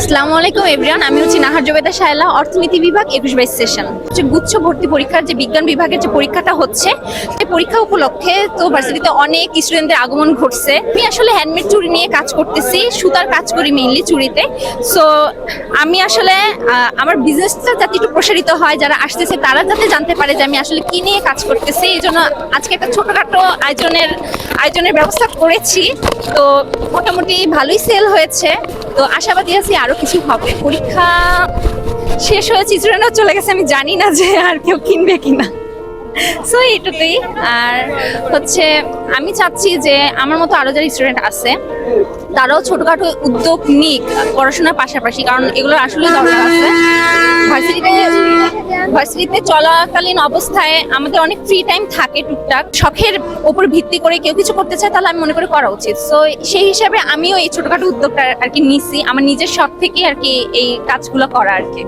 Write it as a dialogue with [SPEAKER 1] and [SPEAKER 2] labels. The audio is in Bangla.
[SPEAKER 1] আসসালামু আলাইকুম এভরিওয়ান, আমি হচ্ছি নাহার জবেদা শায়লা, অর্থনীতি বিভাগ 21-22 সেশন। গুচ্ছ ভর্তি পরীক্ষার যে বিজ্ঞান বিভাগের যে পরীক্ষাটা হচ্ছে, এই পরীক্ষা উপলক্ষে তো ভার্সিটিতে অনেক স্টুডেন্টদের আগমন ঘটছে। আমি আসলে হ্যান্ডমেড চুড়ি নিয়ে কাজ করতেছি, সুতার কাজ করি মেইনলি চুড়িতে। সো আমি আসলে আমার বিজনেসটা যাতে একটু প্রসারিত হয়, যারা আসতেছে তারা যাতে জানতে পারে যে আমি আসলে কি নিয়ে কাজ করতেছি, এই জন্য আজকে একটা ছোটখাটো আয়োজনের ব্যবস্থা করেছি। তো মোটামুটি ভালোই সেল হয়েছে, তো আশাবাদী আছি আরো কিছু হবে। পরীক্ষা শেষ হয়েছে, স্টুডেন্টরা চলে গেছে, আমি জানি না যে আর কেউ কিনবে কিনা। সো এইটুকুই। আর হচ্ছে আমি চাচ্ছি যে আমার মতো আরো যারা স্টুডেন্ট আছে তারাও ছোটখাটো উদ্যোগ নিক পড়াশোনার পাশাপাশি, কারণ এগুলোর আসলে দরকার আছে। ভার্সিটিতে চলাকালীন অবস্থায় আমাদের অনেক ফ্রি টাইম থাকে, টুকটাক শখের উপর ভিত্তি করে কেউ কিছু করতে চায় তাহলে আমি মনে করি করা উচিত। সো সেই হিসাবে আমিও এই ছোটখাটো উদ্যোগটা আর কি নিছি, আমার নিজের শখ থেকে আর কি এই কাজগুলো করা আর কি।